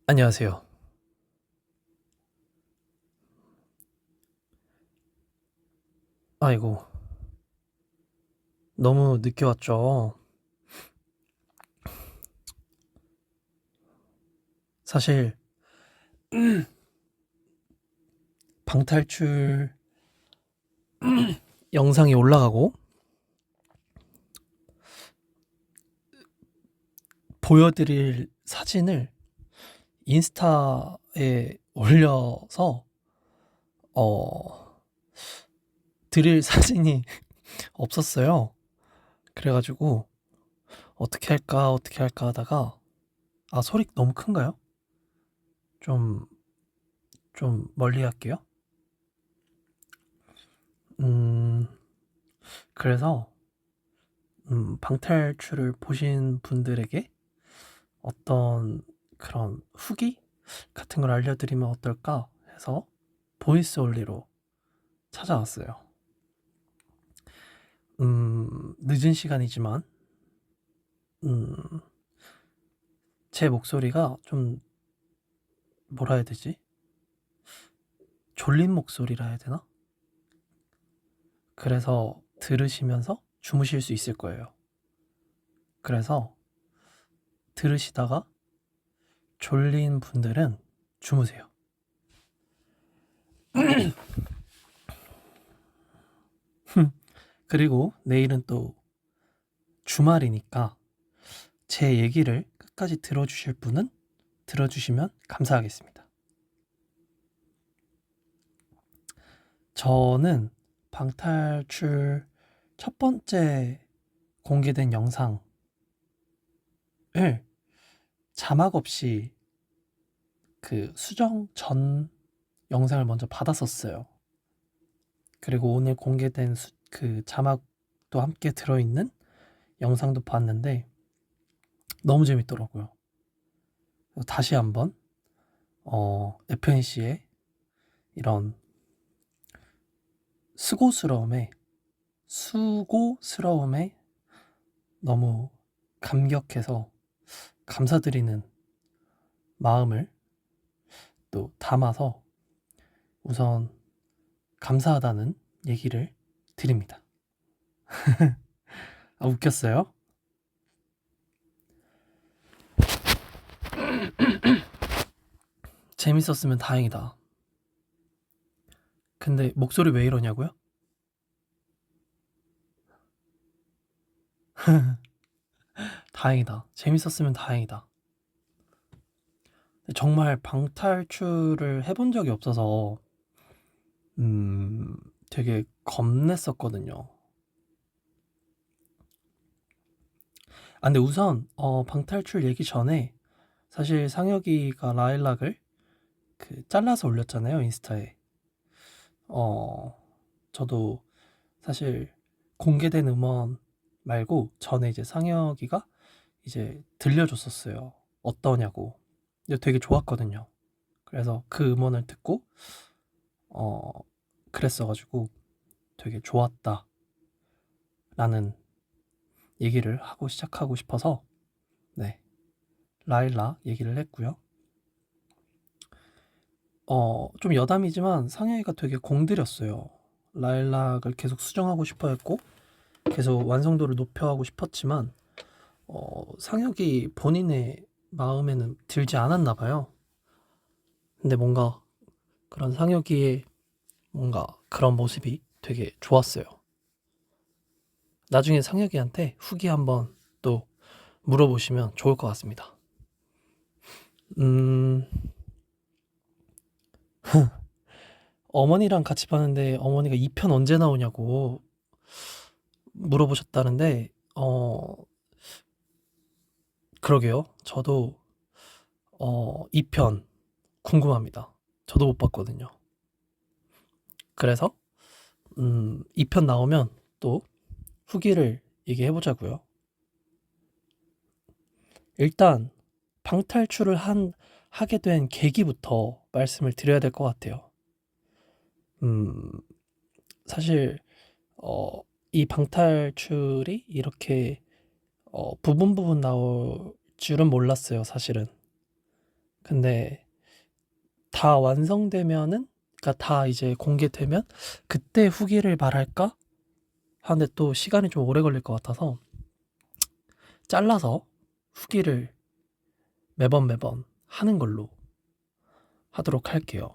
안녕하세요. 아이고, 너무 늦게 왔죠. 사실, 방탈출 영상이 올라가고, 보여드릴 사진을 인스타에 올려서, 어, 드릴 사진이 없었어요. 그래가지고, 어떻게 할까 하다가, 소리 너무 큰가요? 좀, 좀 멀리 할게요. 음, 그래서, 방탈출을 보신 분들에게 어떤 그런 후기 같은 걸 알려드리면 어떨까 해서 보이스 올리로 찾아왔어요. 늦은 시간이지만, 음, 제 목소리가 좀, 뭐라 해야 되지? 졸린 목소리라 해야 되나? 그래서 들으시면서 주무실 수 있을 거예요. 그래서 들으시다가 졸린 분들은 주무세요. 그리고 내일은 또 주말이니까 제 얘기를 끝까지 들어주실 분은 들어주시면 감사하겠습니다. 저는 방탈출 첫 번째 공개된 영상을 자막 없이 그 수정 전 영상을 먼저 받았었어요. 그리고 오늘 공개된 그 자막도 함께 들어있는 영상도 봤는데 너무 재밌더라고요. 다시 한번 FNC의 이런 수고스러움에 너무 감격해서 감사드리는 마음을 또 담아서 우선 감사하다는 얘기를 드립니다. 웃겼어요? 재밌었으면 다행이다. 근데 목소리 왜 이러냐고요? 다행이다. 재밌었으면 다행이다. 정말 방탈출을 해본 적이 없어서 되게 겁냈었거든요. 근데 우선 방탈출 얘기 전에 사실 상혁이가 라일락을 잘라서 올렸잖아요, 인스타에. 저도 사실 공개된 음원 말고 전에 이제 상혁이가 이제 들려줬었어요. 어떠냐고. 근데 되게 좋았거든요. 그래서 그 음원을 듣고 어 그랬어가지고 되게 좋았다라는 얘기를 하고 시작하고 싶어서 네, 라일락 얘기를 했고요. 좀 여담이지만 상혁이가 되게 공들였어요. 라일락을 계속 수정하고 싶어 했고 계속 완성도를 높여가고 싶었지만 상혁이 본인의 마음에는 들지 않았나 봐요. 근데 뭔가 그런 상혁이의 뭔가 그런 모습이 되게 좋았어요. 나중에 상혁이한테 후기 한번 또 물어보시면 좋을 것 같습니다. 음, 어머니랑 같이 봤는데 어머니가 2편 언제 나오냐고 물어보셨다는데, 그러게요. 저도 2편 궁금합니다. 저도 못 봤거든요. 그래서 2편 나오면 또 후기를 얘기해보자고요. 일단 방탈출을 하게 된 계기부터 말씀을 드려야 될 것 같아요. 음, 사실 이 방탈출이 이렇게 부분 부분 나올 줄은 몰랐어요, 사실은. 근데 다 완성되면은, 그러니까 다 이제 공개되면 그때 후기를 말할까 하는데 또 시간이 좀 오래 걸릴 것 같아서 잘라서 후기를 매번 하는 걸로 하도록 할게요.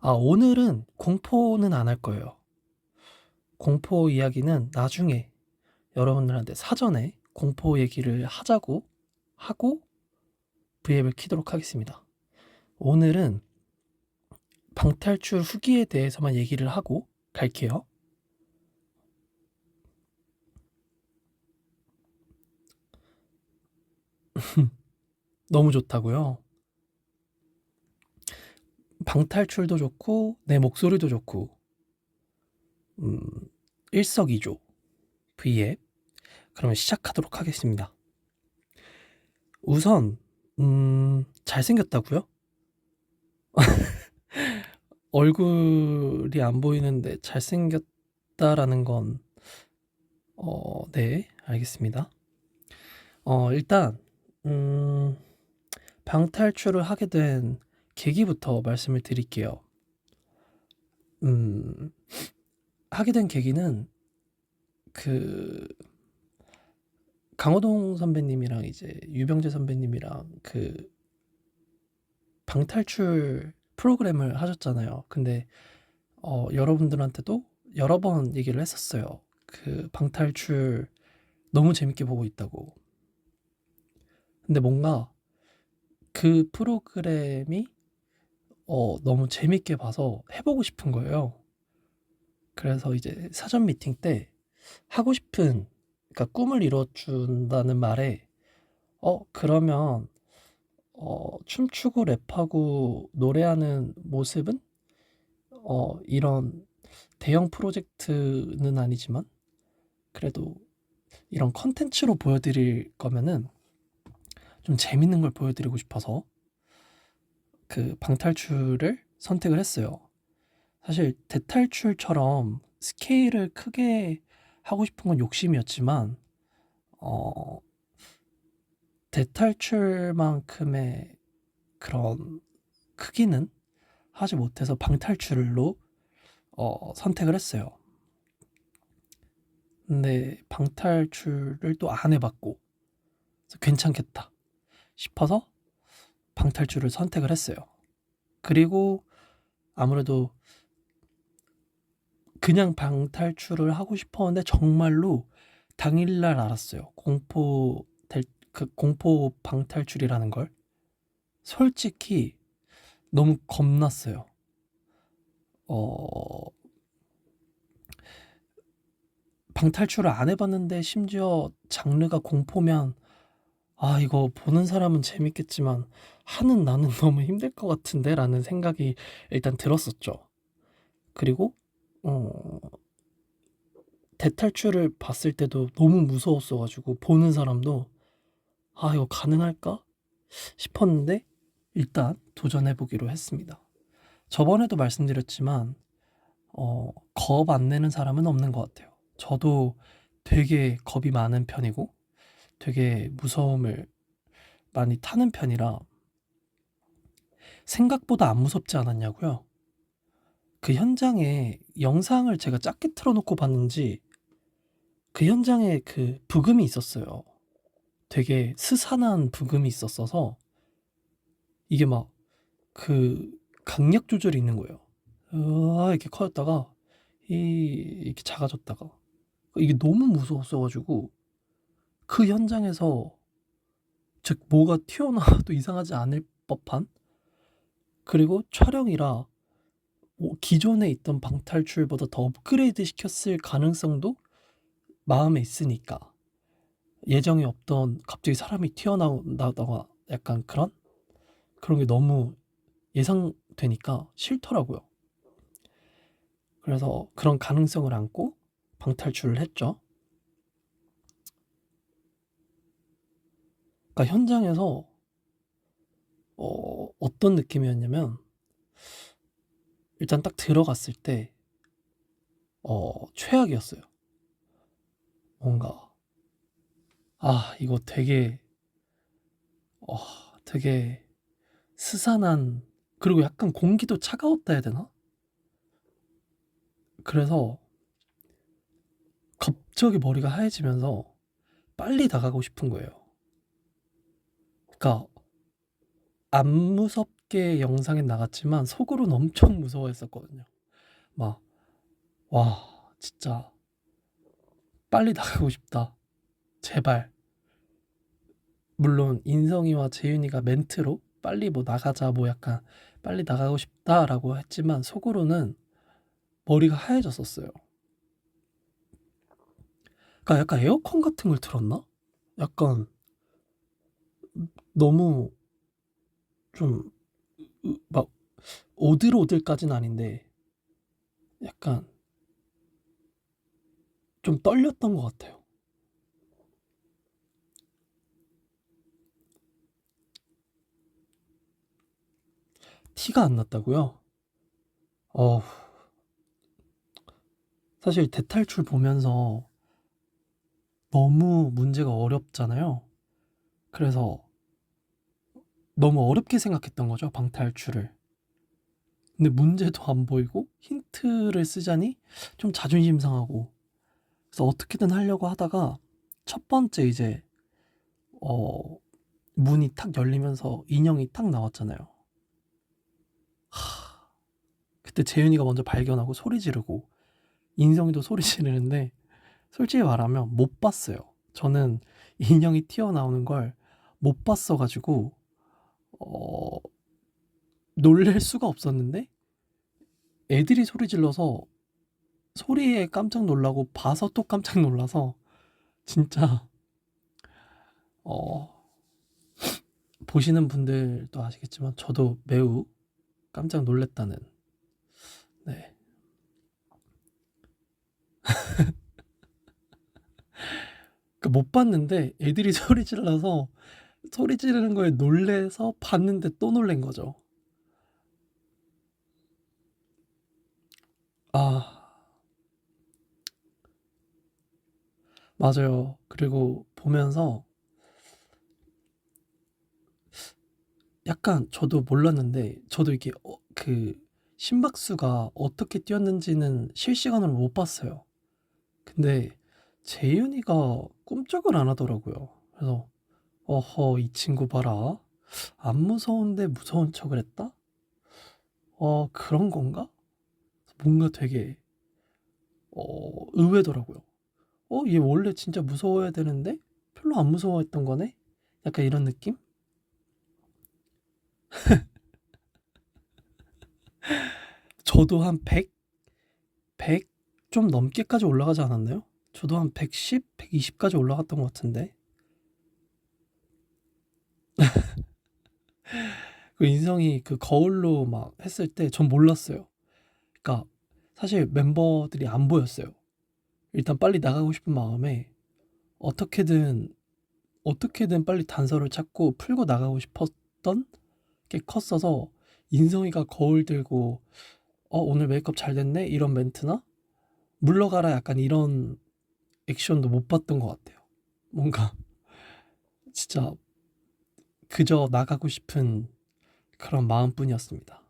오늘은 공포는 안 할 거예요. 공포 이야기는 나중에 여러분들한테 사전에 공포 얘기를 하자고 하고 브이앱을 키도록 하겠습니다. 오늘은 방탈출 후기에 대해서만 얘기를 하고 갈게요. 너무 좋다고요? 방탈출도 좋고 내 목소리도 좋고 일석이조 브이앱. 그러면 시작하도록 하겠습니다. 우선 잘생겼다고요? 얼굴이 안 보이는데 잘생겼다라는 건 네, 알겠습니다. 일단 방탈출을 하게 된 계기부터 말씀을 드릴게요. 하게 된 계기는 그 강호동 선배님이랑 이제 유병재 선배님이랑 그 방탈출 프로그램을 하셨잖아요. 근데 여러분들한테도 여러 번 얘기를 했었어요. 그 방탈출 너무 재밌게 보고 있다고. 근데 뭔가 그 프로그램이 너무 재밌게 봐서 해보고 싶은 거예요. 그래서 이제 사전 미팅 때 하고 싶은, 그러니까 꿈을 이뤄준다는 말에 그러면 춤추고 랩하고 노래하는 모습은 이런 대형 프로젝트는 아니지만 그래도 이런 컨텐츠로 보여드릴 거면은 좀 재밌는 걸 보여드리고 싶어서 그 방탈출을 선택을 했어요. 사실 대탈출처럼 스케일을 크게 하고 싶은 건 욕심이었지만 대탈출만큼의 그런 크기는 하지 못해서 방탈출로 선택을 했어요. 근데 방탈출을 또 안 해봤고 괜찮겠다 싶어서 방탈출을 선택을 했어요. 그리고 아무래도 그냥 방탈출을 하고 싶었는데 정말로 당일날 알았어요. 공포 방탈출이라는 걸. 솔직히 너무 겁났어요. 방탈출을 안 해봤는데 심지어 장르가 공포면 이거 보는 사람은 재밌겠지만 하는 나는 너무 힘들 것 같은데 라는 생각이 일단 들었었죠. 그리고 대탈출을 봤을 때도 너무 무서웠어가지고 보는 사람도 이거 가능할까 싶었는데 일단 도전해보기로 했습니다. 저번에도 말씀드렸지만 겁 안 내는 사람은 없는 것 같아요. 저도 되게 겁이 많은 편이고 되게 무서움을 많이 타는 편이라 생각보다 안 무섭지 않았냐고요? 그 현장에 영상을 제가 작게 틀어놓고 봤는지 그 현장에 그 부금이 있었어요. 되게 스산한 부금이 있었어서 이게 막 그 강약 조절이 있는 거예요. 이렇게 커졌다가 이렇게 작아졌다가 이게 너무 무서웠어가지고 그 현장에서 즉 뭐가 튀어나와도 이상하지 않을 법한, 그리고 촬영이라 기존에 있던 방탈출보다 더 업그레이드 시켰을 가능성도 마음에 있으니까 예정에 없던 갑자기 사람이 튀어나오다가 약간 그런 게 너무 예상되니까 싫더라고요. 그래서 그런 가능성을 안고 방탈출을 했죠. 그러니까 현장에서 어떤 느낌이었냐면 일단 딱 들어갔을 때 최악이었어요. 뭔가 이거 되게 스산한, 그리고 약간 공기도 차가웠다 해야 되나? 그래서 갑자기 머리가 하얘지면서 빨리 나가고 싶은 거예요. 그러니까 안 무섭게 영상에 나갔지만 속으로는 엄청 무서워했었거든요. 막, 와, 진짜 빨리 나가고 싶다. 제발. 물론 인성이와 재윤이가 멘트로 빨리 뭐 나가자, 뭐 약간 빨리 나가고 싶다라고 했지만 속으로는 머리가 하얘졌었어요. 그러니까 약간 에어컨 같은 걸 틀었나? 약간 너무 좀 막 오들오들까지는 아닌데 약간 좀 떨렸던 것 같아요. 티가 안 났다고요? 어, 사실 대탈출 보면서 너무 문제가 어렵잖아요. 그래서 너무 어렵게 생각했던 거죠, 방탈출을. 근데 문제도 안 보이고 힌트를 쓰자니 좀 자존심 상하고. 그래서 어떻게든 하려고 하다가 첫 번째 이제 어, 문이 탁 열리면서 인형이 탁 나왔잖아요. 그때 재윤이가 먼저 발견하고 소리 지르고 인성이도 소리 지르는데 솔직히 말하면 못 봤어요. 저는 인형이 튀어나오는 걸 못 봤어가지고 어, 놀랄 수가 없었는데 애들이 소리 질러서 소리에 깜짝 놀라고 봐서 또 깜짝 놀라서 진짜 어, 보시는 분들도 아시겠지만 저도 매우 깜짝 놀랐다는. 네. 못 봤는데 애들이 소리 질러서 소리 지르는 거에 놀래서 봤는데 또 놀란 거죠. 아, 맞아요. 그리고 보면서 약간 저도 몰랐는데 저도 이게 그 심박수가 어떻게 뛰었는지는 실시간으로 못 봤어요. 근데 재윤이가 꿈쩍을 안 하더라고요. 그래서 어허, 이 친구 봐라. 안 무서운데 무서운 척을 했다? 그런 건가? 뭔가 되게 의외더라고요. 얘 원래 진짜 무서워야 되는데 별로 안 무서워했던 거네? 약간 이런 느낌? 저도 한 100, 100 좀 넘게까지 올라가지 않았나요? 저도 한 110, 120까지 올라갔던 것 같은데. 그 인성이 그 거울로 막 했을 때 전 몰랐어요. 그러니까 사실 멤버들이 안 보였어요. 일단 빨리 나가고 싶은 마음에 어떻게든 어떻게든 빨리 단서를 찾고 풀고 나가고 싶었던 게 컸어서 인성이가 거울 들고 오늘 메이크업 잘 됐네 이런 멘트나 물러가라 약간 이런 액션도 못 봤던 것 같아요. 뭔가 진짜 그저 나가고 싶은 그런 마음뿐이었습니다.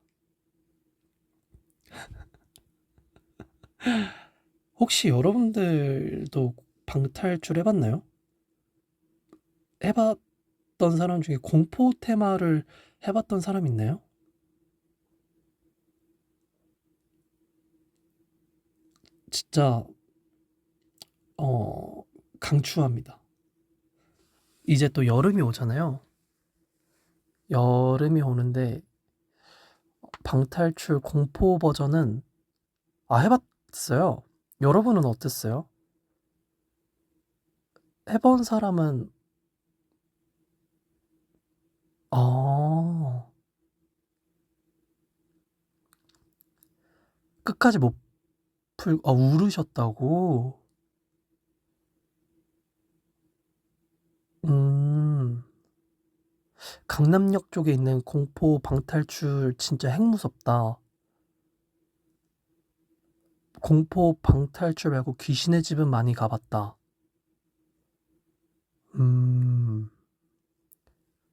혹시 여러분들도 방탈출 해봤나요? 해봤던 사람 중에 공포 테마를 해봤던 사람 있나요? 진짜 어 강추합니다. 이제 또 여름이 오잖아요. 여름이 오는데 방탈출 공포 버전은 해봤어요. 여러분은 어땠어요? 해본 사람은 아 끝까지 못 울으셨다고? 음, 강남역 쪽에 있는 공포 방탈출 진짜 핵무섭다. 공포 방탈출 말고 귀신의 집은 많이 가봤다. 음,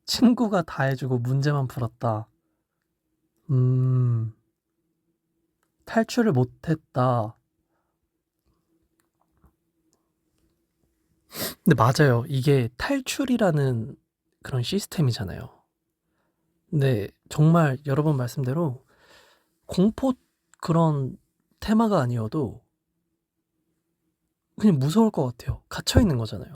친구가 다 해주고 문제만 풀었다. 음, 탈출을 못했다. 근데 맞아요. 이게 탈출이라는 그런 시스템이잖아요. 근데 정말 여러 번 말씀대로 공포 그런 테마가 아니어도 그냥 무서울 것 같아요. 갇혀 있는 거잖아요.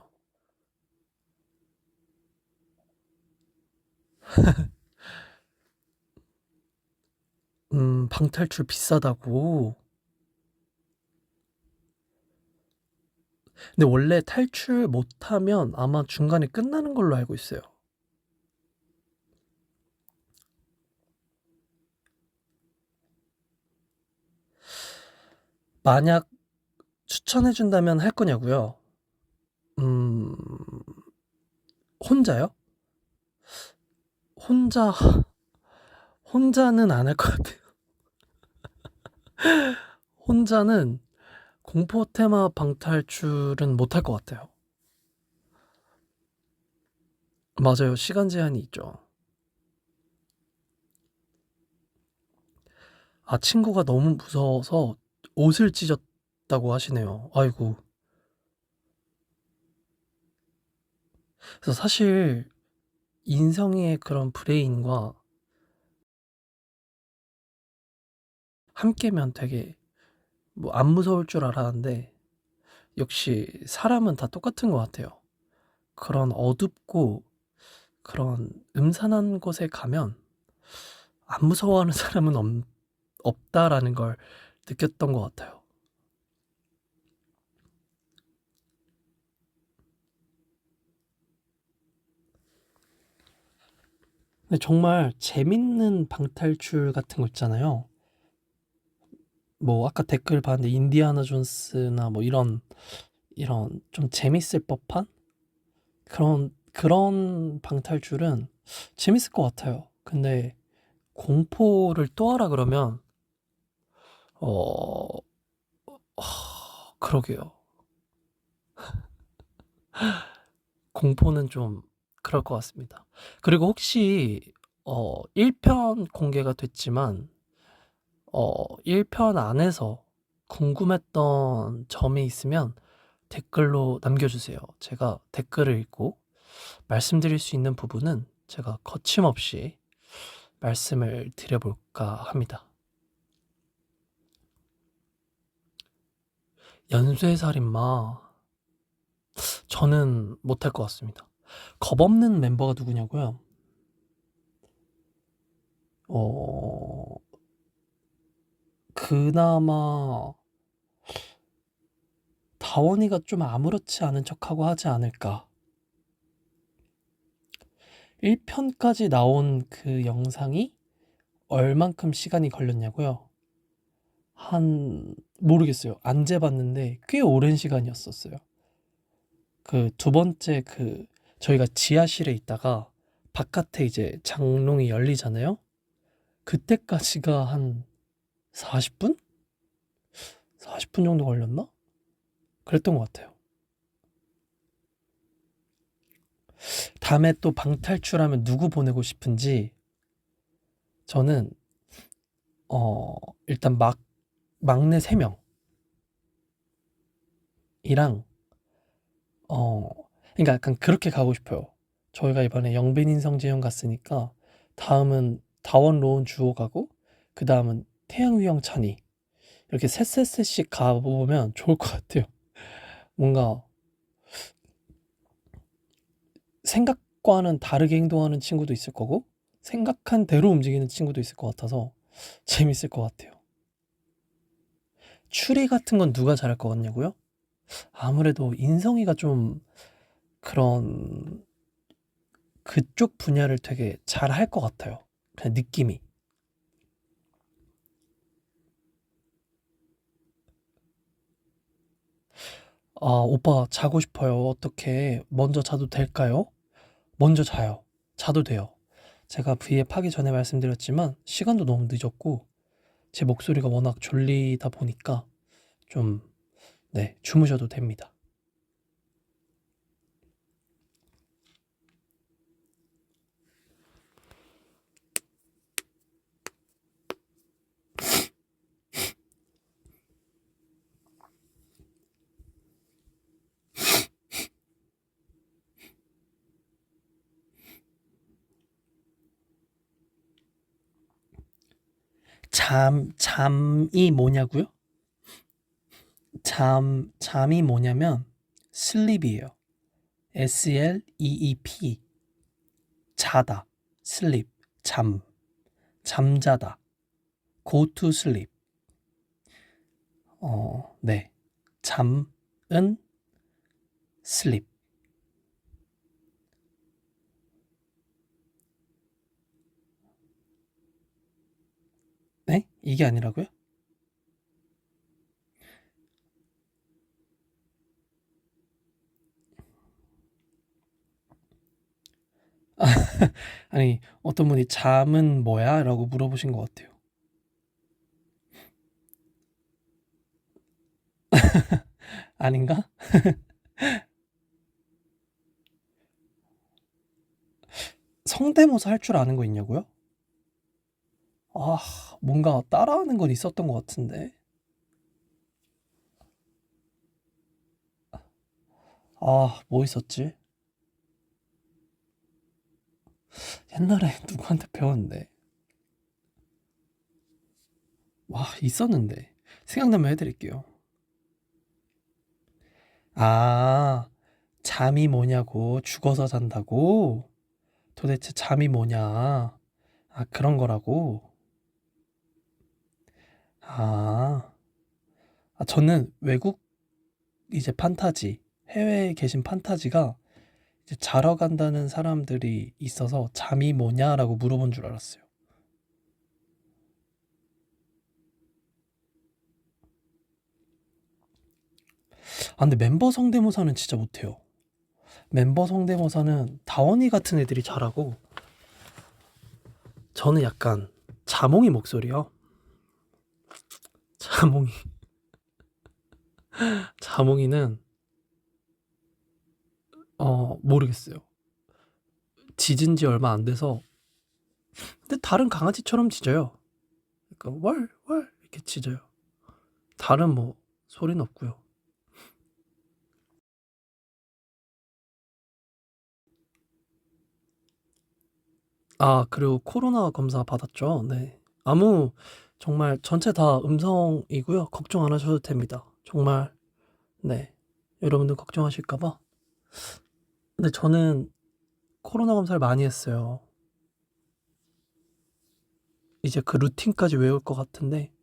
방탈출 비싸다고. 근데 원래 탈출 못하면 아마 중간에 끝나는 걸로 알고 있어요. 만약 추천해준다면 할 거냐고요? 음, 혼자요? 혼자, 혼자는 안 할 것 같아요. 혼자는 공포 테마 방탈출은 못 할 것 같아요. 맞아요. 시간 제한이 있죠. 아, 친구가 너무 무서워서 옷을 찢었다고 하시네요. 아이고. 그래서 사실 인성의 그런 브레인과 함께면 되게 뭐 안 무서울 줄 알았는데 역시 사람은 다 똑같은 것 같아요. 그런 어둡고 그런 음산한 곳에 가면 안 무서워하는 사람은 없다라는 걸 느꼈던 것 같아요. 근데 정말 재밌는 방탈출 같은 거 있잖아요. 뭐 아까 댓글 봤는데 인디아나 존스나 뭐 이런 좀 재밌을 법한 그런 방탈출은 재밌을 것 같아요. 근데 공포를 또 하라 그러면 어 그러게요. 공포는 좀 그럴 것 같습니다. 그리고 혹시 1편 공개가 됐지만 1편 안에서 궁금했던 점이 있으면 댓글로 남겨주세요. 제가 댓글을 읽고 말씀드릴 수 있는 부분은 제가 거침없이 말씀을 드려볼까 합니다. 연쇄살인마 저는 못할 것 같습니다. 겁없는 멤버가 누구냐고요? 어, 그나마 다원이가 좀 아무렇지 않은 척하고 하지 않을까. 1편까지 나온 그 영상이 얼만큼 시간이 걸렸냐고요? 모르겠어요. 안 재봤는데 꽤 오랜 시간이었었어요. 그 두 번째 저희가 지하실에 있다가 바깥에 이제 장롱이 열리잖아요? 그때까지가 한 40분? 40분 정도 걸렸나? 그랬던 것 같아요. 다음에 또 방탈출하면 누구 보내고 싶은지 저는 일단 막내 3명이랑 어 그러니까 약간 그렇게 가고 싶어요. 저희가 이번에 영빈 인성재형 갔으니까 다음은 다원 로운 주호 가고 그다음은 태양위 형 찬이 이렇게 셋셋셋씩 가보면 좋을 것 같아요. 뭔가 생각과는 다르게 행동하는 친구도 있을 거고 생각한 대로 움직이는 친구도 있을 것 같아서 재밌을 것 같아요. 추리 같은 건 누가 잘할 것 같냐고요? 아무래도 인성이가 좀 그런 그쪽 분야를 되게 잘할 것 같아요. 그냥 느낌이. 아, 오빠 자고 싶어요. 어떻게 먼저 자도 될까요? 먼저 자요. 자도 돼요. 제가 V앱 하기 전에 말씀드렸지만 시간도 너무 늦었고 제 목소리가 워낙 졸리다 보니까 좀, 네, 주무셔도 됩니다. 잠이 뭐냐고요? 잠이 뭐냐면 sleep이에요. sleep. 자다. sleep. 잠자다. go to sleep. 네. 잠은 sleep. 네? 이게 아니라고요? 아니, 어떤 분이 잠은 뭐야? 라고 물어보신 것 같아요. 아닌가? 성대모사 할 줄 아는 거 있냐고요? 아, 뭔가 따라하는 건 있었던 것 같은데. 아, 뭐 있었지? 옛날에 누구한테 배웠는데. 와, 있었는데. 생각나면 해드릴게요. 아, 잠이 뭐냐고, 죽어서 잔다고? 도대체 잠이 뭐냐? 아, 그런 거라고? 아, 저는 외국 이제 판타지, 해외에 계신 판타지가 이제 자러 간다는 사람들이 있어서 잠이 뭐냐라고 물어본 줄 알았어요. 아, 근데 멤버 성대모사는 진짜 못해요. 멤버 성대모사는 다원이 같은 애들이 잘하고, 저는 약간 자몽이 목소리요. 자몽이. 자몽이는, 모르겠어요. 짖은 지 얼마 안 돼서, 근데 다른 강아지처럼 짖어요. 그러니까 월 이렇게 짖어요. 다른 뭐 소리는 없고요. 아, 그리고 코로나 검사 받았죠. 네. 정말 전체 다 음성이고요. 걱정 안 하셔도 됩니다. 정말, 네. 여러분들 걱정하실까 봐. 근데 저는 코로나 검사를 많이 했어요. 이제 그 루틴까지 외울 것 같은데,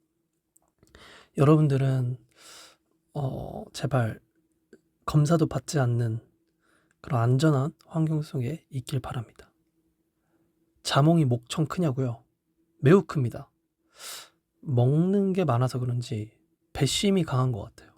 여러분들은 제발 검사도 받지 않는 그런 안전한 환경 속에 있길 바랍니다. 자몽이 목청 크냐고요? 매우 큽니다. 먹는 게 많아서 그런지 배심이 강한 것 같아요.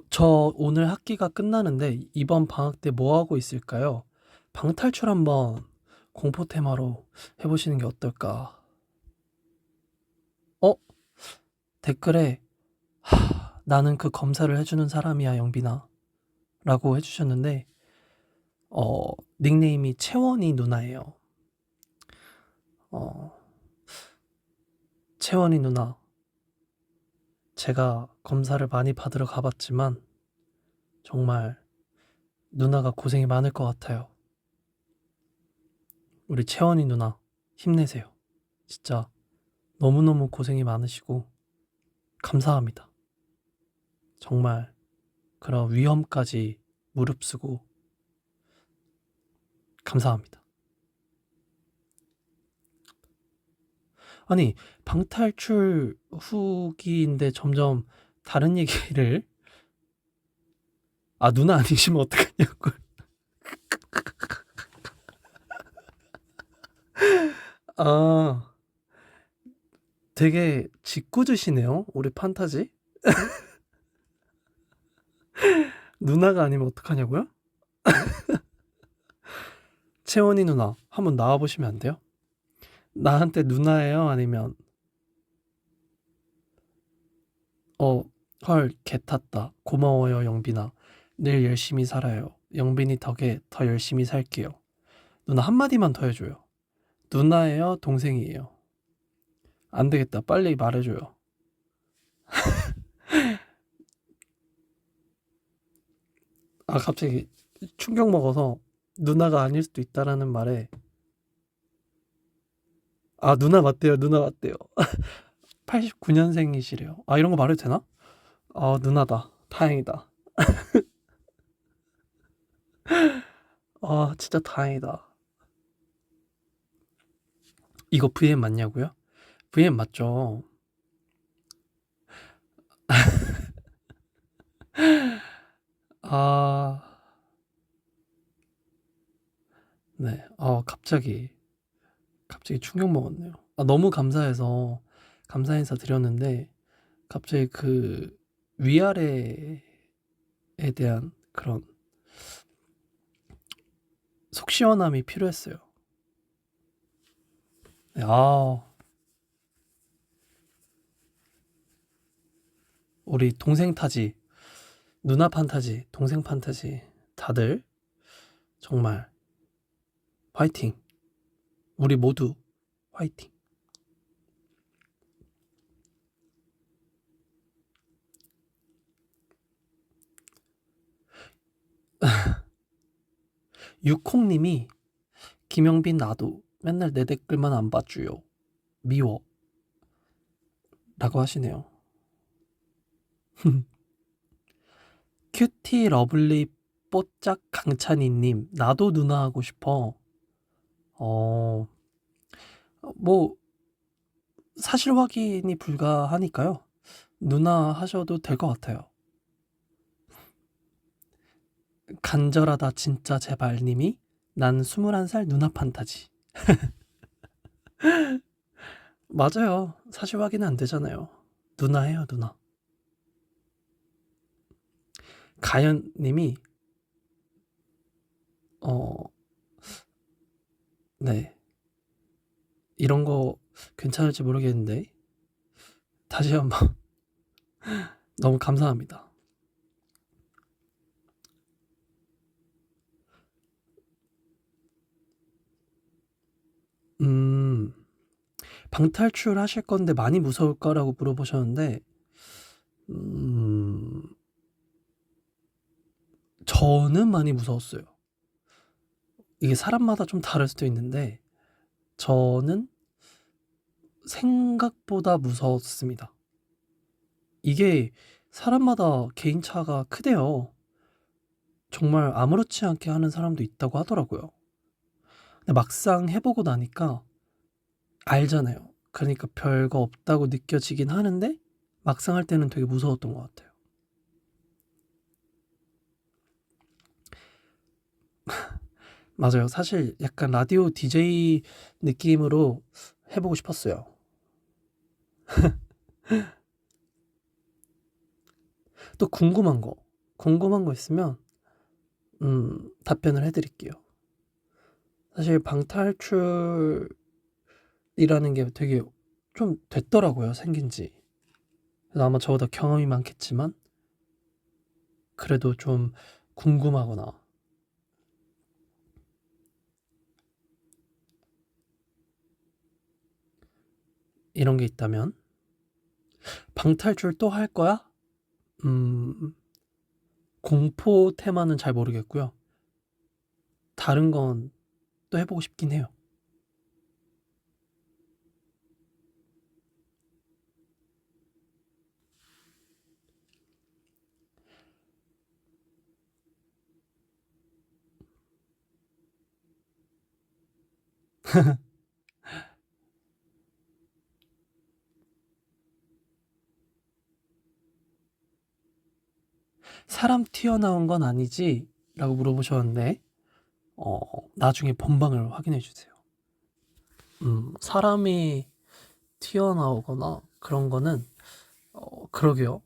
저 오늘 학기가 끝나는데 이번 방학 때 뭐 하고 있을까요? 방탈출 한번 공포 테마로 해보시는 게 어떨까? 어? 댓글에 나는 그 검사를 해주는 사람이야, 영빈아. 라고 해주셨는데, 닉네임이 채원이 누나예요. 어, 채원이 누나. 제가 검사를 많이 받으러 가봤지만, 정말 누나가 고생이 많을 것 같아요. 우리 채원이 누나, 힘내세요. 진짜 너무너무 고생이 많으시고, 감사합니다. 정말 그런 위험까지 무릅쓰고, 감사합니다. 아니, 방탈출 후기인데 점점 다른 얘기를, 아, 누나 아니시면 어떡하냐고. 아, 되게 짓궂으시네요, 우리 판타지. 누나가 아니면 어떡하냐고요? 채원이 누나, 한번 나와보시면 안 돼요? 나한테 누나예요? 아니면, 어, 헐, 개 탔다. 고마워요, 영빈아. 늘 열심히 살아요. 영빈이 덕에 더 열심히 살게요. 누나 한마디만 더 해줘요. 누나예요? 동생이에요? 안 되겠다. 빨리 말해줘요. 아, 갑자기 충격 먹어서 누나가 아닐 수도 있다라는 말에, 아, 누나 맞대요. 누나 맞대요. 89년생이시래요. 아, 이런 거 말해도 되나? 아, 누나다. 다행이다. 아, 진짜 다행이다. 이거 VM 맞냐고요? VM 맞죠? 아, 네. 갑자기 충격 먹었네요. 아, 너무 감사 인사 드렸는데, 갑자기 그 위아래에 대한 그런 속 시원함이 필요했어요. 네, 우리 동생 타지, 누나 판타지, 동생 판타지, 다들 정말 화이팅! 우리 모두 화이팅! 육콩님이 김영빈 나도 맨날 내 댓글만 안 봐줘요. 미워. 라고 하시네요. 큐티 러블리 뽀짝 강찬이님, 나도 누나 하고 싶어. 어, 뭐, 사실 확인이 불가하니까요. 누나 하셔도 될 것 같아요. 간절하다 진짜 제발님이 난 21살 누나 판타지. 맞아요. 사실 확인은 안 되잖아요. 누나 해요, 누나. 가연님이, 어, 네. 이런 거 괜찮을지 모르겠는데, 다시 한번 너무 감사합니다. 음, 방탈출 하실 건데 많이 무서울까라고 물어보셨는데, 음, 저는 많이 무서웠어요. 이게 사람마다 좀 다를 수도 있는데, 저는 생각보다 무서웠습니다. 이게 사람마다 개인차가 크대요. 정말 아무렇지 않게 하는 사람도 있다고 하더라고요. 근데 막상 해보고 나니까 알잖아요. 그러니까 별거 없다고 느껴지긴 하는데 막상 할 때는 되게 무서웠던 것 같아요. 맞아요. 사실 약간 라디오 DJ 느낌으로 해보고 싶었어요. 또 궁금한 거 있으면 답변을 해드릴게요. 사실 방탈출이라는 게 되게 좀 됐더라고요. 생긴 지. 그래서 아마 저보다 경험이 많겠지만 그래도 좀 궁금하거나 이런 게 있다면 방탈출 또 할 거야? 음, 공포 테마는 잘 모르겠고요. 다른 건 또 해보고 싶긴 해요. 사람 튀어나온 건 아니지? 라고 물어보셨는데, 어, 나중에 본방을 확인해 주세요. 사람이 튀어나오거나 그런 거는, 그러게요.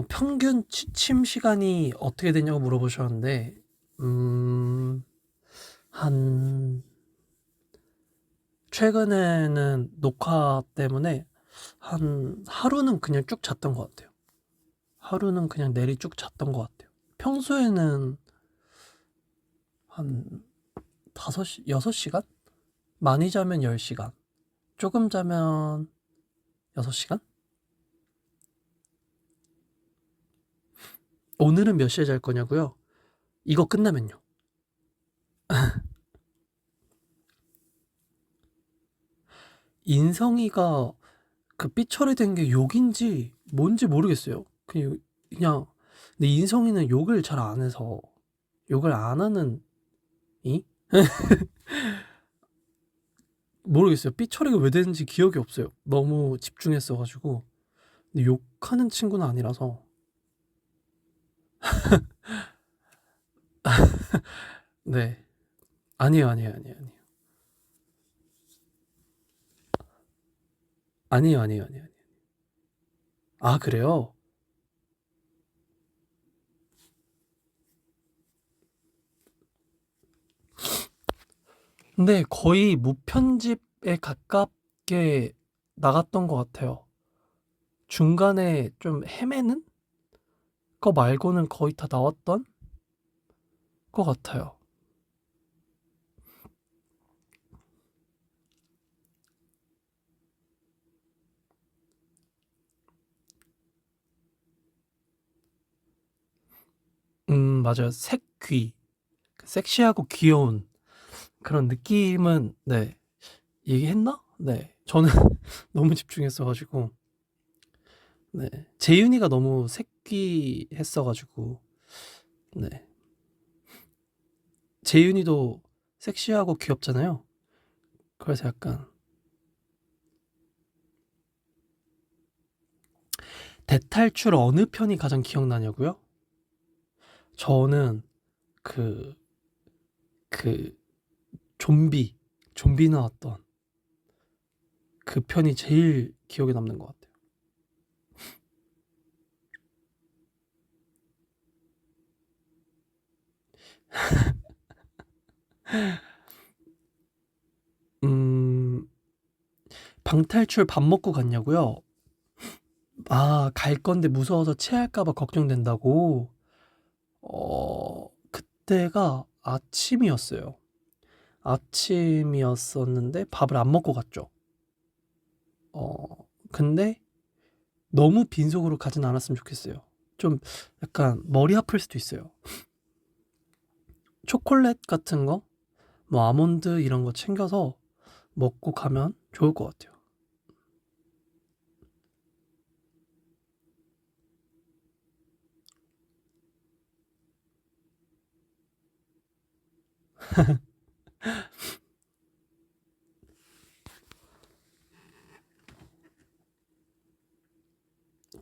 평균 취침 시간이 어떻게 되냐고 물어보셨는데, 음, 한, 최근에는 녹화 때문에 한 하루는 그냥 쭉 잤던 것 같아요. 하루는 그냥 내리 쭉 잤던 것 같아요. 평소에는 한 6시간? 많이 자면 10시간. 조금 자면 6시간? 오늘은 몇 시에 잘 거냐고요? 이거 끝나면요. 인성이가 그 삐처리 된 게 욕인지 뭔지 모르겠어요. 그냥 근데 인성이는 욕을 잘 안 해서 욕을 안 하는 이? 모르겠어요. 삐처리가 왜 되는지 기억이 없어요. 너무 집중했어가지고. 근데 욕하는 친구는 아니라서. 네. 아니에요, 아니에요, 아니에요, 아니에요. 아니에요, 아니에요, 아니에요. 아, 그래요? 근데 거의 무편집에 가깝게 나갔던 것 같아요. 중간에 좀 헤매는 거 말고는 거의 다 나왔던 것 같아요. 맞아요. 색귀. 섹시하고 귀여운 그런 느낌은, 네. 얘기했나? 네. 저는 너무 집중했어가지고, 네. 재윤이가 너무 새끼했어가지고, 네. 재윤이도 섹시하고 귀엽잖아요. 그래서 약간, 대탈출 어느 편이 가장 기억나냐고요? 저는 그, 그, 좀비 나왔던 그 편이 제일 기억에 남는 것 같아요. 음, 방탈출 밥 먹고 갔냐고요? 아, 갈 건데 무서워서 체할까 봐 걱정된다고? 그때가 아침이었어요. 아침이었었는데 밥을 안 먹고 갔죠. 근데 너무 빈속으로 가진 않았으면 좋겠어요. 좀 약간 머리 아플 수도 있어요. 초콜릿 같은 거, 뭐 아몬드 이런 거 챙겨서 먹고 가면 좋을 것 같아요.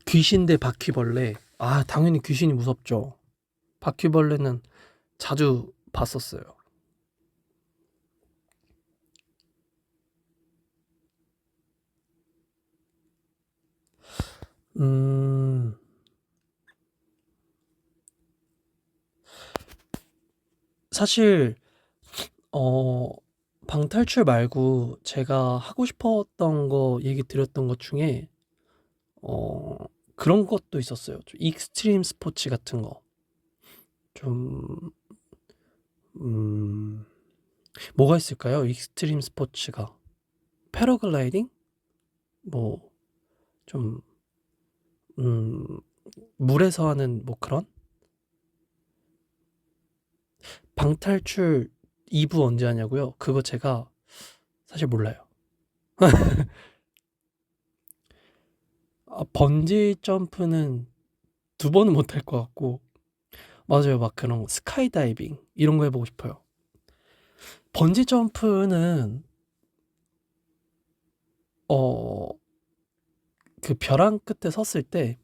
귀신 대 바퀴벌레. 아, 당연히 귀신이 무섭죠. 바퀴벌레는 자주 봤었어요. 음, 사실, 어, 방탈출 말고 제가 하고 싶었던 거 얘기 드렸던 것 중에, 어, 그런 것도 있었어요. 좀 익스트림 스포츠 같은 거. 좀, 음, 뭐가 있을까요? 익스트림 스포츠가. 패러글라이딩? 뭐, 좀, 음, 물에서 하는 뭐 그런? 방탈출 2부 언제 하냐고요? 그거 제가 사실 몰라요. 아, 번지 점프는 두 번은 못 할 것 같고, 맞아요. 막 그런 거, 스카이다이빙 이런 거 해보고 싶어요. 번지 점프는 어, 그 벼랑 끝에 섰을 때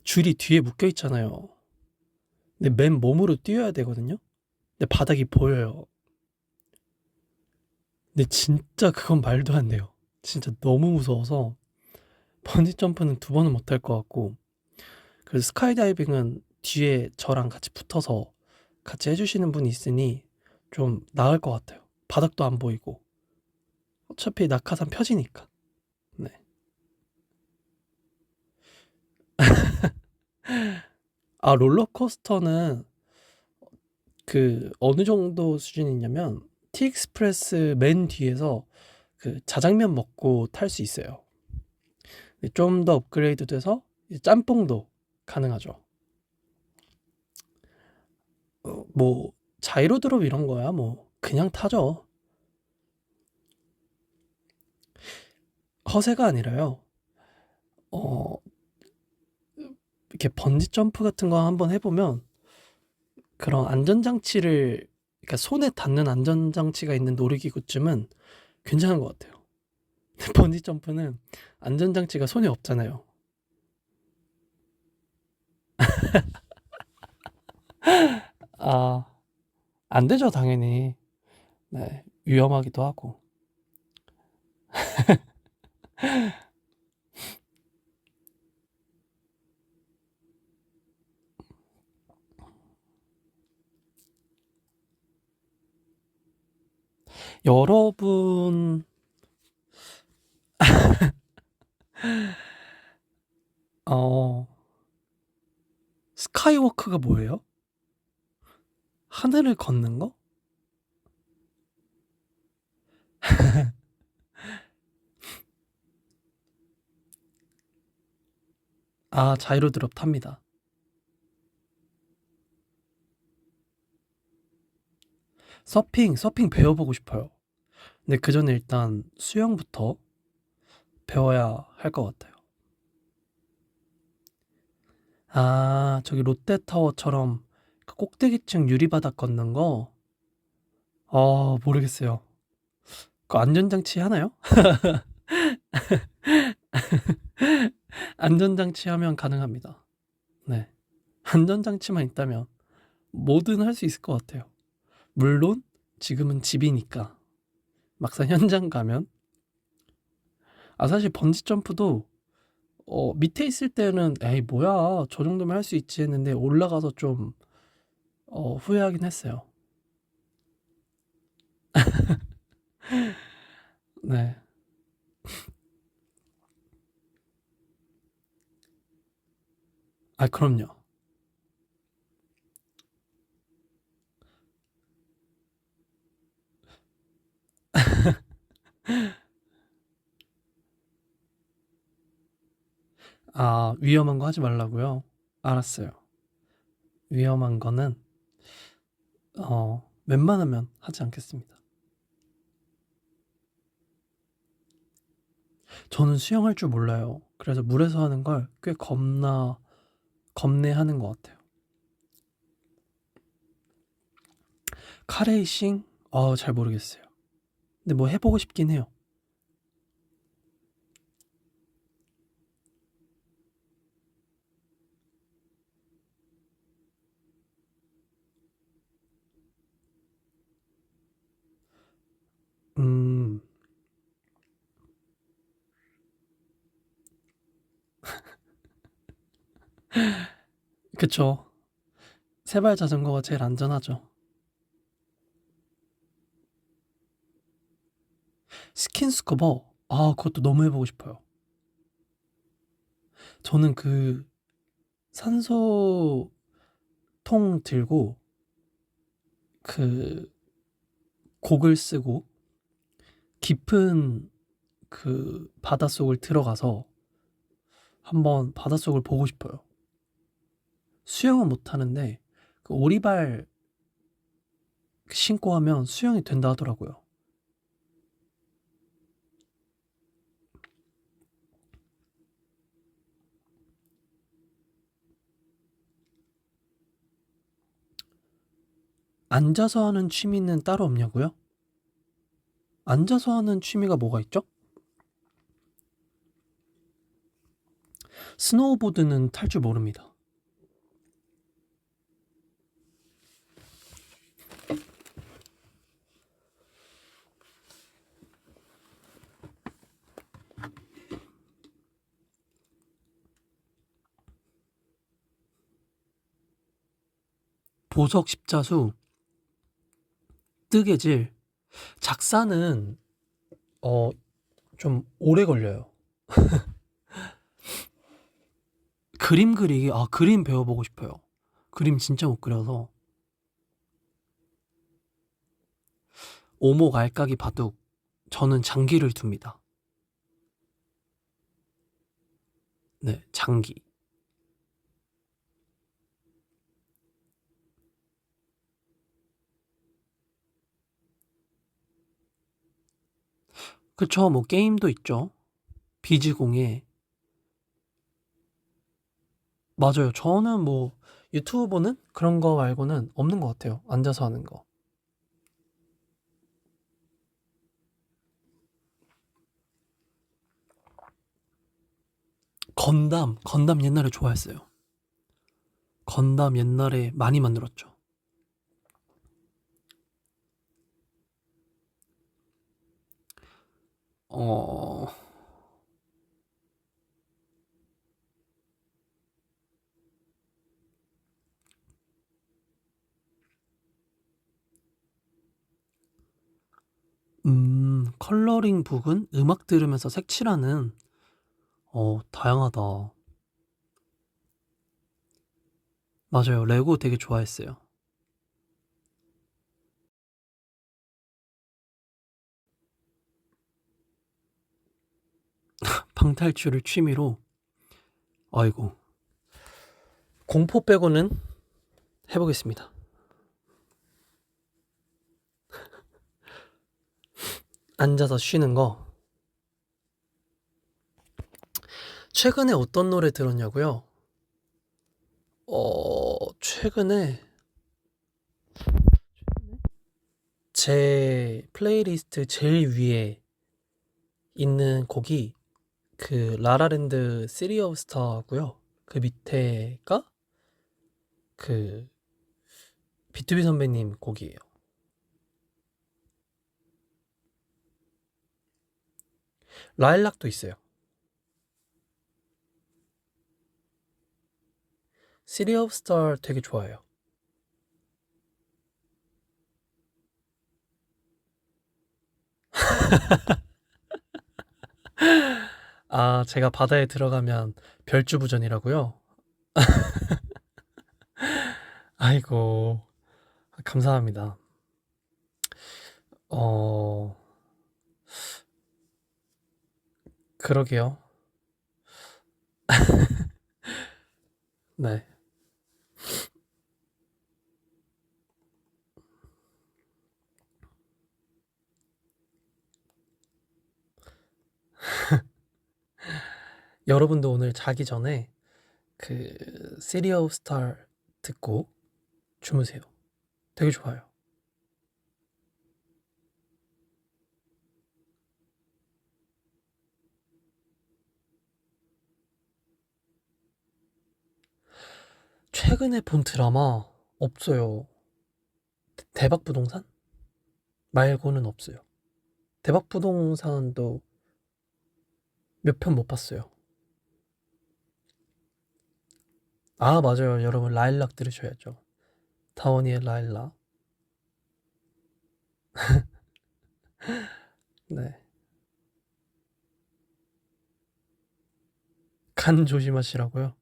줄이 뒤에 묶여 있잖아요. 근데 맨 몸으로 뛰어야 되거든요. 근데 바닥이 보여요. 근데 진짜 그건 말도 안 돼요. 진짜 너무 무서워서 번지 점프는 두 번은 못 할 것 같고, 그래서 스카이다이빙은 뒤에 저랑 같이 붙어서 같이 해주시는 분이 있으니 좀 나을 것 같아요. 바닥도 안 보이고 어차피 낙하산 펴지니까. 네. 아, 롤러코스터는 어느 정도 수준이냐면 티익스프레스 맨 뒤에서 그 자장면 먹고 탈 수 있어요. 좀 더 업그레이드 돼서 이제 짬뽕도 가능하죠. 뭐 자이로 드롭 이런 거야 뭐 그냥 타죠. 허세가 아니라요. 어 이렇게 번지 점프 같은 거 한번 해보면 그런 안전장치를, 그러니까 손에 닿는 안전장치가 있는 놀이기구쯤은 괜찮은 것 같아요. 번지 점프는 안전장치가 손에 없잖아요. 아, 안 되죠, 당연히. 네, 위험하기도 하고. 여러분, 어, 스카이워크가 뭐예요? 하늘을 걷는 거? 아, 자이로 드롭 탑니다. 서핑 배워보고 싶어요. 근데 그 전에 일단 수영부터 배워야 할 것 같아요. 아, 저기 롯데타워처럼 그 꼭대기층 유리바닥 걷는 거? 모르겠어요. 그 안전장치 하나요? 안전장치 하면 가능합니다. 네. 안전장치만 있다면 뭐든 할 수 있을 것 같아요. 물론 지금은 집이니까 막상 현장 가면, 사실 번지 점프도 밑에 있을 때는 에이 뭐야 저 정도면 할 수 있지 했는데 올라가서 좀 후회하긴 했어요. 네. 아, 그럼요. 아, 위험한 거 하지 말라고요? 알았어요. 위험한 거는 웬만하면 하지 않겠습니다. 저는 수영할 줄 몰라요. 그래서 물에서 하는 걸 꽤 겁내하는 것 같아요. 카레이싱? 잘 모르겠어요. 근데 뭐 해보고 싶긴 해요. 음, 그쵸. 세발 자전거가 제일 안전하죠. 스킨스쿠버? 그것도 너무 해보고 싶어요. 저는 그 산소 통 들고 그 곡을 쓰고 깊은 그 바닷속을 들어가서 한번 바닷속을 보고 싶어요. 수영은 못하는데 그 오리발 신고 하면 수영이 된다 하더라고요. 앉아서 하는 취미는 따로 없냐고요? 앉아서 하는 취미가 뭐가 있죠? 스노우보드는 탈 줄 모릅니다. 보석 십자수, 뜨개질, 작사는 어, 좀 오래 걸려요. 그림 그리기, 그림 배워보고 싶어요. 그림 진짜 못 그려서. 오목, 알까기, 바둑. 저는 장기를 둡니다. 네, 장기. 그쵸, 뭐 게임도 있죠. 비즈공예. 맞아요. 저는 뭐 유튜브 보는 그런 거 말고는 없는 것 같아요. 앉아서 하는 거. 건담 옛날에 좋아했어요. 건담 옛날에 많이 만들었죠. 어, 컬러링 북은 음악 들으면서 색칠하는, 다양하다. 맞아요. 레고 되게 좋아했어요. 방탈출을 취미로, 아이고, 공포 빼고는 해보겠습니다. 앉아서 쉬는 거. 최근에 어떤 노래 들었냐고요? 최근에 제 플레이리스트 제일 위에 있는 곡이 그 라라랜드 시리 오브 스타고요. 그 밑에가 그 B2B 선배님 곡이에요. 라일락도 있어요. 시리 오브 스타 되게 좋아해요. 아, 제가 바다에 들어가면 별주부전이라고요? 아이고, 감사합니다. 어, 그러게요. 네. 여러분도 오늘 자기 전에 그 시리 오브 스타 듣고 주무세요. 되게 좋아요. 최근에 본 드라마 없어요. 대박부동산? 말고는 없어요. 대박부동산도 몇 편 못 봤어요. 아, 맞아요. 여러분, 라일락 들으셔야죠. 다원이의 라일락. 네. 간 조심하시라고요?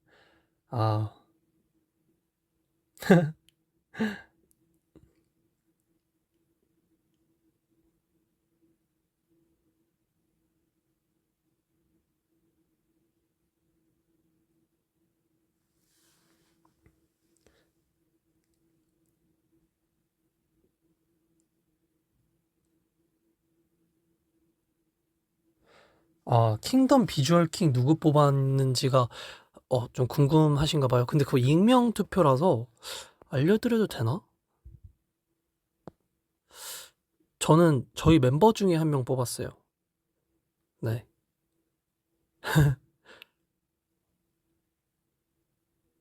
아, 킹덤 비주얼 킹 누구 뽑았는지가 좀 궁금하신가 봐요. 근데 그거 익명 투표라서 알려드려도 되나? 저는 저희 멤버 중에 한 명 뽑았어요. 네.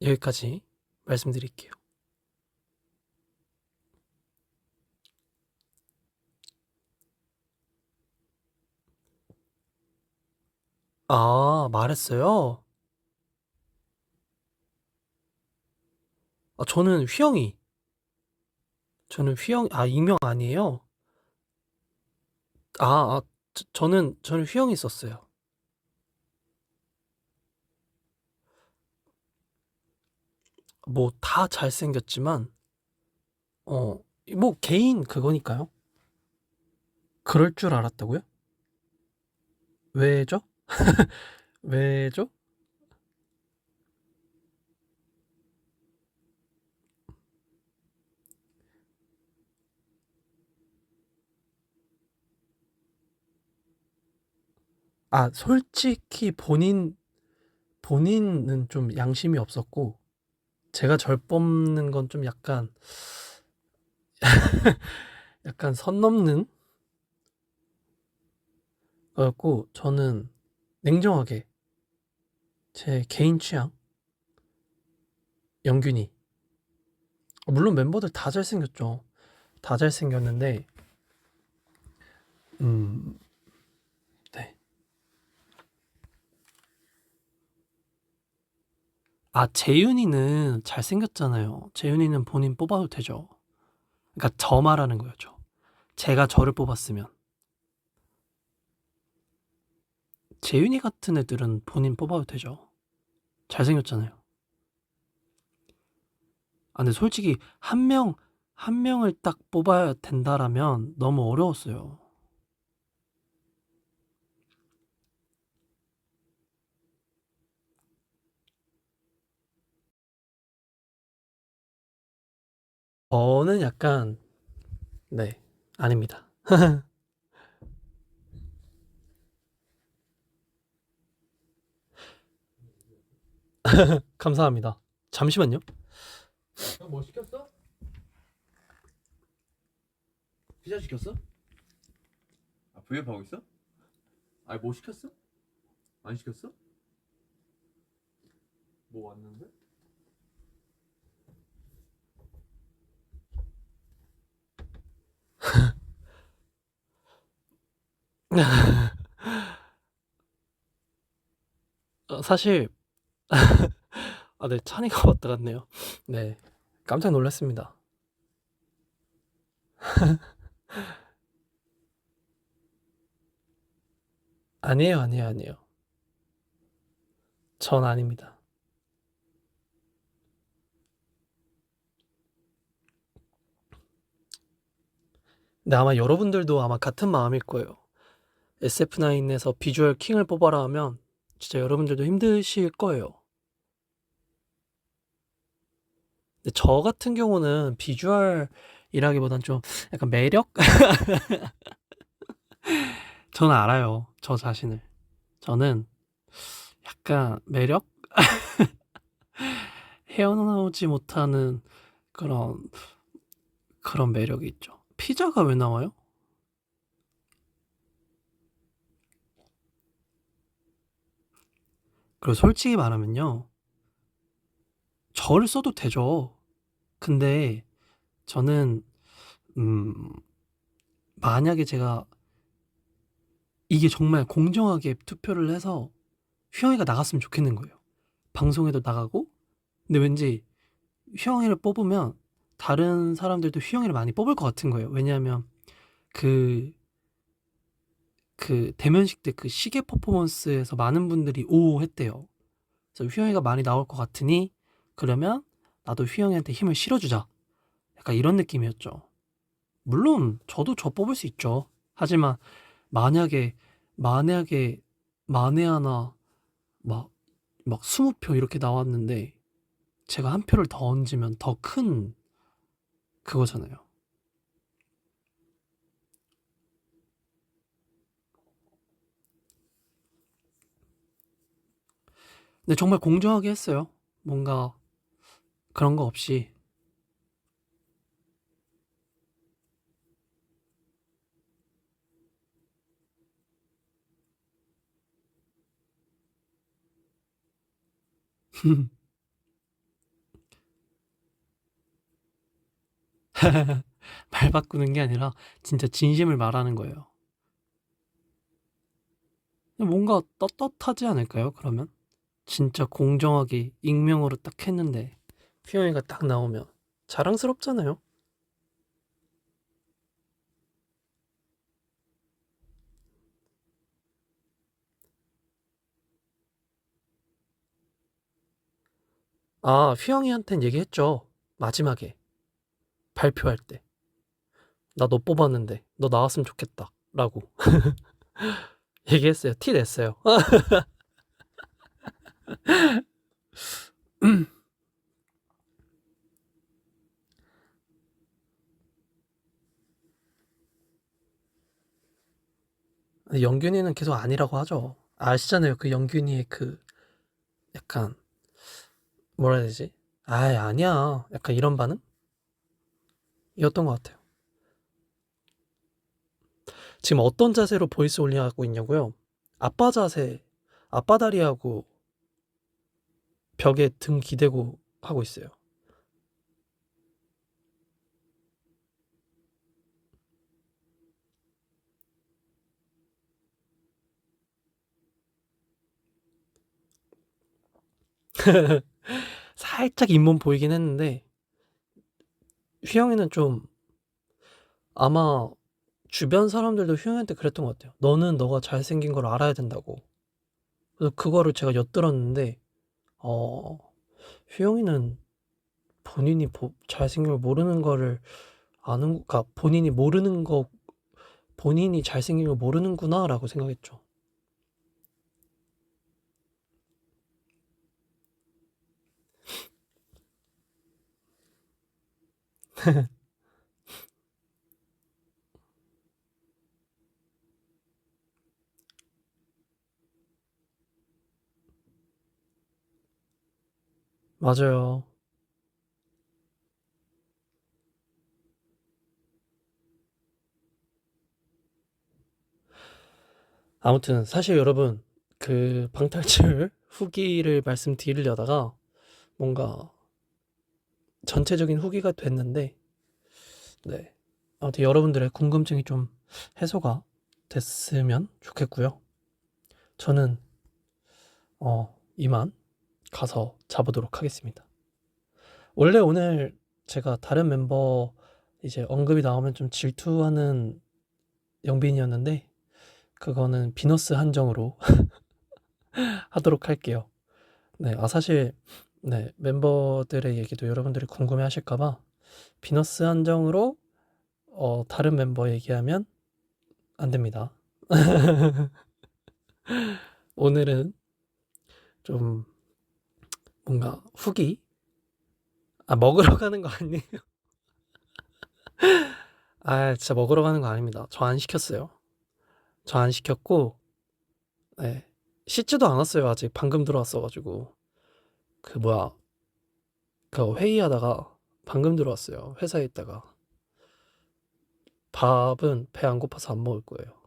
여기까지 말씀드릴게요. 아, 말했어요? 저는 휘영이. 익명 아니에요? 아, 저는 휘영이 썼어요. 뭐 다 잘생겼지만, 뭐 개인 그거니까요. 그럴 줄 알았다고요? 왜죠? 왜죠? 아, 솔직히 본인은 좀 양심이 없었고, 제가 절 뽑는 건 좀 약간 선 넘는 거였고, 저는 냉정하게 제 개인 취향, 영균이. 물론 멤버들 다 잘생겼죠. 다 잘생겼는데, 음, 네. 아, 재윤이는 잘생겼잖아요. 재윤이는 본인 뽑아도 되죠. 그러니까 저 말하는 거였죠. 제가 저를 뽑았으면. 재윤이 같은 애들은 본인 뽑아도 되죠. 잘생겼잖아요. 아, 근데 솔직히 한 명을 딱 뽑아야 된다라면 너무 어려웠어요. 저는 약간, 네, 아닙니다. 감사합니다. 잠시만요. 형 뭐 시켰어? 피자 시켰어? 아 브이앱 하고 있어? 아니 뭐 시켰어? 안 시켰어? 뭐 왔는데? 사실, 아, 네, 찬이가 왔다 갔네요. 네, 깜짝 놀랐습니다. 아니에요, 아니에요, 아니에요. 전 아닙니다. 근데 아마 여러분들도 아마 같은 마음일 거예요. SF9에서 비주얼 킹을 뽑아라 하면 진짜 여러분들도 힘드실 거예요. 근데 저 같은 경우는 비주얼이라기보단 좀 약간 매력? 저는 알아요. 저 자신을. 저는 약간 매력? 헤어나오지 못하는 그런, 그런 매력이 있죠. 피자가 왜 나와요? 그리고 솔직히 말하면요. 저를 써도 되죠. 근데 저는, 음, 만약에 제가 이게 정말 공정하게 투표를 해서 휘영이가 나갔으면 좋겠는 거예요. 방송에도 나가고, 근데 왠지 휘영이를 뽑으면 다른 사람들도 휘영이를 많이 뽑을 것 같은 거예요. 왜냐하면 그, 그 대면식 때 그 시계 퍼포먼스에서 많은 분들이 오 했대요. 그래서 휘영이가 많이 나올 것 같으니 그러면 나도 휘영이한테 힘을 실어주자. 약간 이런 느낌이었죠. 물론 저도 저 뽑을 수 있죠. 하지만 만약에 만약에 만에 하나 막 20표 이렇게 나왔는데 제가 한 표를 더 얹으면 더 큰 그거잖아요. 근데 정말 공정하게 했어요. 뭔가 그런 거 없이. 말 바꾸는 게 아니라 진짜 진심을 말하는 거예요. 뭔가 떳떳하지 않을까요? 그러면 진짜 공정하게 익명으로 딱 했는데 휘영이가 딱 나오면 자랑스럽잖아요. 아, 휘영이한텐 얘기했죠. 마지막에 발표할 때. 나 너 뽑았는데 너 나왔으면 좋겠다. 라고 얘기했어요. 티 냈어요. 영균이는 계속 아니라고 하죠. 아시잖아요. 그 영균이의 그 약간 뭐라 해야 되지? 아니야. 약간 이런 반응이었던 것 같아요. 지금 어떤 자세로 보이스 올리하고 있냐고요? 아빠 자세, 아빠 다리하고 벽에 등 기대고 하고 있어요. 살짝 잇몸 보이긴 했는데 휘영이는 좀 아마 주변 사람들도 휘영이한테 그랬던 것 같아요. 너는 너가 잘생긴 걸 알아야 된다고. 그래서 그거를 제가 엿들었는데 어, 휘영이는 본인이 잘생긴 걸 모르는 거를 아는, 그러니까 본인이 모르는 거, 본인이 잘생긴 걸 모르는구나라고 생각했죠. 맞아요. 아무튼 사실 여러분 그 방탈출 후기를 말씀드리려다가 뭔가 전체적인 후기가 됐는데 네. 아무튼 여러분들의 궁금증이 좀 해소가 됐으면 좋겠고요. 저는 이만 가서 자보도록 하겠습니다. 원래 오늘 제가 다른 멤버 이제 언급이 나오면 좀 질투하는 영빈이었는데 그거는 비너스 한정으로 하도록 할게요. 네, 사실 네, 멤버들의 얘기도 여러분들이 궁금해 하실까 봐 비너스 한정으로 다른 멤버 얘기하면 안 됩니다. 오늘은 좀 뭔가 후기? 먹으러 가는 거 아니에요? 진짜 먹으러 가는 거 아닙니다. 저 안 시켰어요. 저 안 시켰고, 네. 씻지도 않았어요. 아직 방금 들어왔어가지고. 그 뭐야, 그 회의하다가 방금 들어왔어요. 회사에 있다가. 밥은 배 안 고파서 안 먹을 거예요.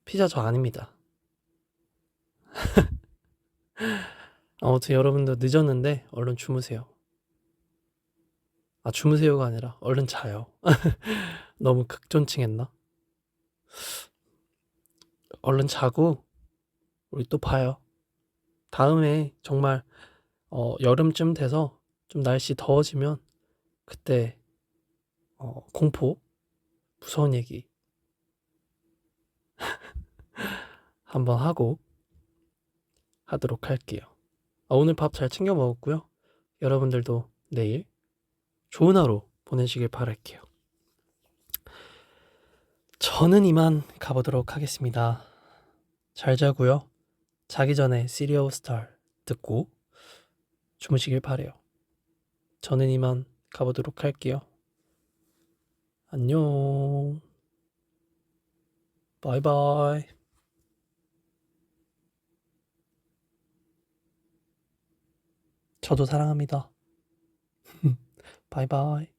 피자 저 아닙니다. 아무튼 여러분들 늦었는데 얼른 주무세요. 주무세요가 아니라 얼른 자요. 너무 극존칭했나? 얼른 자고 우리 또 봐요. 다음에 정말 여름쯤 돼서 좀 날씨 더워지면 그때 공포 무서운 얘기 한번 하도록 할게요. 오늘 밥 잘 챙겨 먹었고요. 여러분들도 내일 좋은 하루 보내시길 바랄게요. 저는 이만 가보도록 하겠습니다. 잘 자고요. 자기 전에 시리얼 스타 듣고 주무시길 바래요. 저는 이만 가보도록 할게요. 안녕. 바이바이. 저도 사랑합니다. 바이바이.